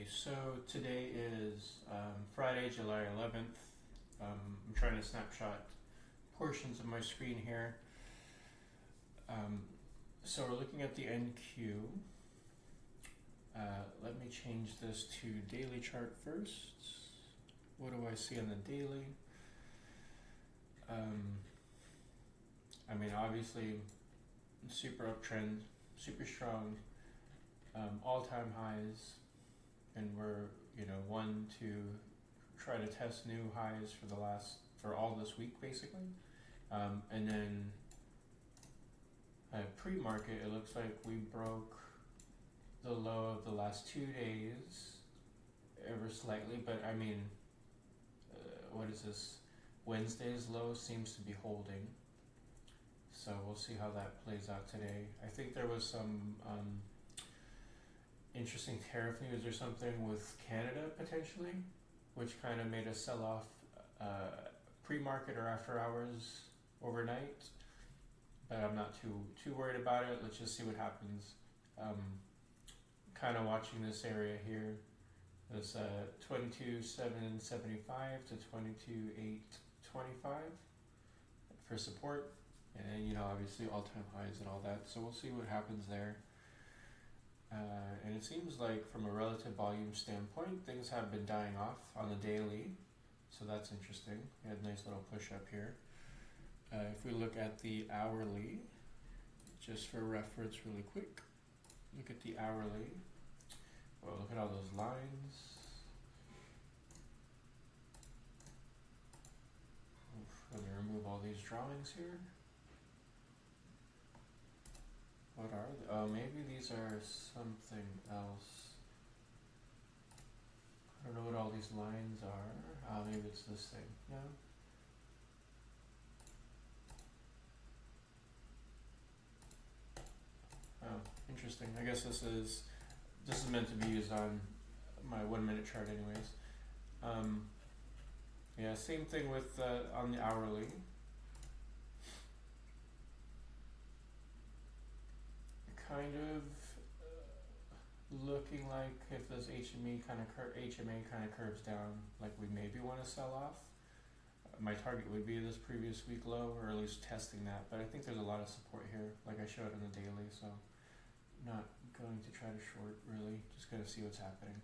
So today is Friday, July 11th. I'm trying to snapshot portions of my screen here. Um, so we're looking at the NQ. Let me change this to daily chart first. What do I see on the daily? I mean, obviously, super uptrend, super strong, all-time highs, and we're one to try to test new highs for all this week basically, and then pre-market it looks like we broke the low of the last 2 days ever slightly, but I mean, what is this? Wednesday's low seems to be holding, so we'll see how that plays out today. I think there was some interesting tariff news or something with Canada potentially, which kind of made us sell off pre-market or after hours overnight. But I'm not too worried about it. Let's just see what happens. Kind of watching this area here. It's 22,775 to 22,825 for support, and obviously all-time highs and all that. So we'll see what happens there. And it seems like from a relative volume standpoint, things have been dying off on the daily, so that's interesting. We had a nice little push up here. If we look at the hourly, just for reference really quick, look at the hourly. Well, look at all those lines. Let me remove all these drawings here. What are they? Oh, maybe these are something else. I don't know what all these lines are. Maybe it's this thing. No? Oh, interesting. I guess this is meant to be used on my 1 minute chart anyways. Yeah, same thing with on the hourly. Kind of looking like if this HMA kind of curves down, like we maybe want to sell off. My target would be this previous week low, or at least testing that, but I think there's a lot of support here, like I showed on the daily, so not going to try to short really, just going to see what's happening.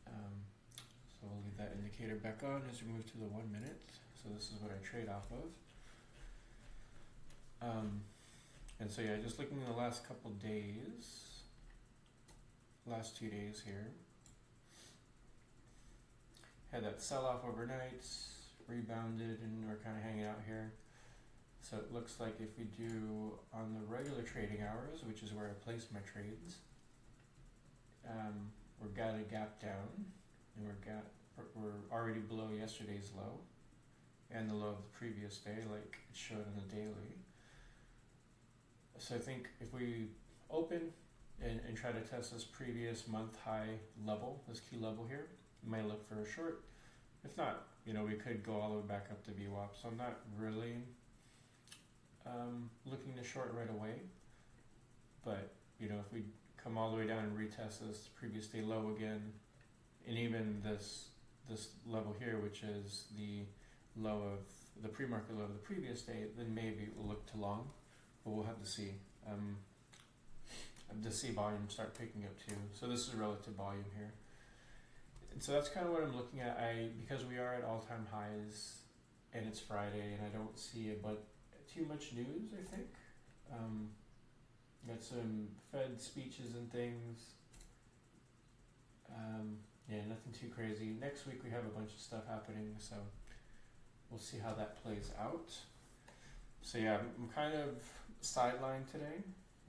So we'll leave that indicator back on as we move to the 1 minute. So this is what I trade off of. And so yeah, just looking at the last couple days, last 2 days here, had that sell-off overnight, rebounded, and we're kind of hanging out here. So it looks like if we do on the regular trading hours, which is where I place my trades, we've got a gap down, and we're already below yesterday's low, and the low of the previous day, like it showed on the daily. So I think if we open and try to test this previous month high level, this key level here, we might look for a short. If not, we could go all the way back up to VWAP. So I'm not really looking to short right away. But if we come all the way down and retest this previous day low again, and even this level here, which is the low of the pre-market low of the previous day, then maybe we'll look to long. But we'll have to see. To see volume start picking up too. So this is relative volume here. And so that's kind of what I'm looking at. Because we are at all-time highs and it's Friday and I don't see too much news, I think. Got some Fed speeches and things. Yeah, nothing too crazy. Next week we have a bunch of stuff happening, so we'll see how that plays out. So yeah, I'm kind of sidelined today.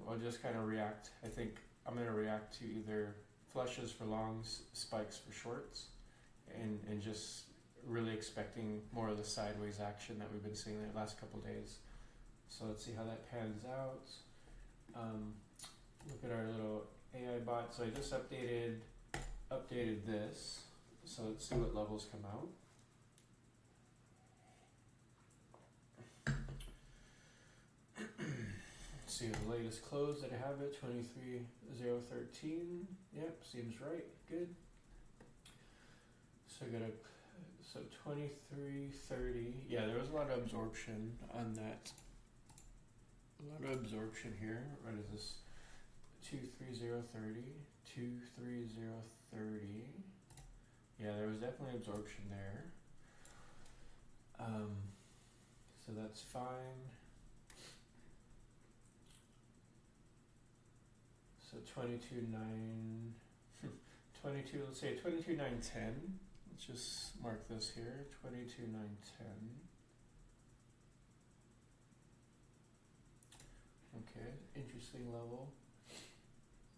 I'll just kind of react. I think I'm going to react to either flushes for longs, spikes for shorts, and just really expecting more of the sideways action that we've been seeing the last couple days. So let's see how that pans out. Look at our little AI bot. So I just updated this. So let's see what levels come out. See the latest close that I have it, 23,013. Yep, seems right. Good. So I got a, so 23.30. Yeah, there was a lot of absorption on that. A lot of absorption here. What is this? 230.30. 230.30. Yeah, there was definitely absorption there. So that's fine. So 22.9, 22. Let's say 22.910. Let's just mark this here. 22.910. Okay, interesting level.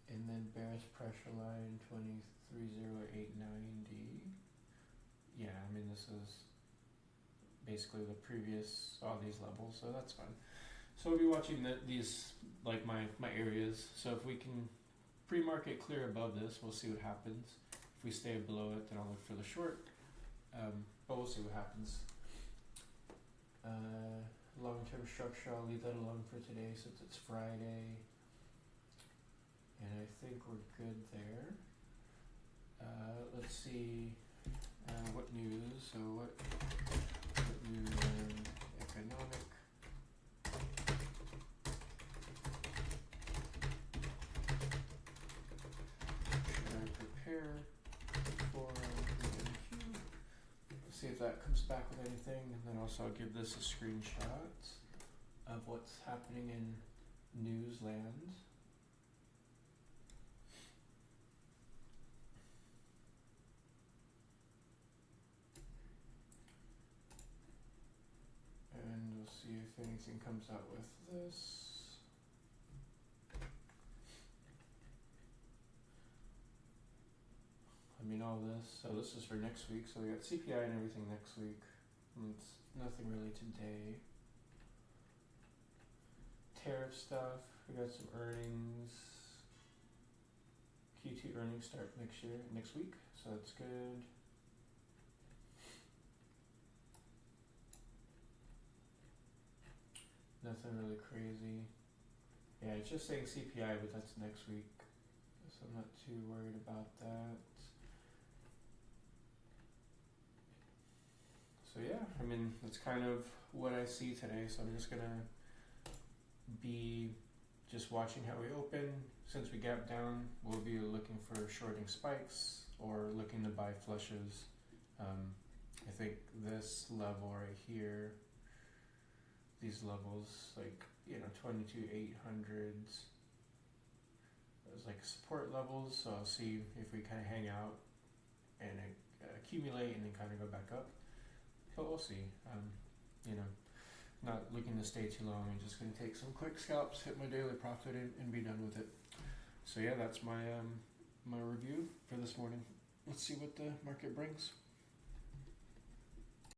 And then bearish pressure line 23.0890. Yeah, I mean this is basically the previous, all these levels, so that's fine. So we'll be watching these, like my areas. So if we can pre-market clear above this, we'll see what happens. If we stay below it, then I'll look for the short. But we'll see what happens. Long-term structure, I'll leave that alone for today since it's Friday. And I think we're good there. Let's see what news. So what news in economic. Should I prepare for MQ? See if that comes back with anything, and then also I'll give this a screenshot of what's happening in newsland. And we'll see if anything comes out with this. I mean all this, so this is for next week, so we got CPI and everything next week. And it's nothing really today. Tariff stuff, we got some earnings. Q2 earnings start next week, so that's good. Nothing really crazy. Yeah, it's just saying CPI, but that's next week, so I'm not too worried about that. So yeah, I mean, that's kind of what I see today, so I'm just gonna be just watching how we open. Since we gap down, we'll be looking for shorting spikes or looking to buy flushes. I think this level right here, these levels, like, 22.800s, those like support levels, so I'll see if we kind of hang out and accumulate and then kind of go back up. But we'll see. Not looking to stay too long. I'm just going to take some quick scalps, hit my daily profit, and be done with it. So yeah, that's my my review for this morning. Let's see what the market brings.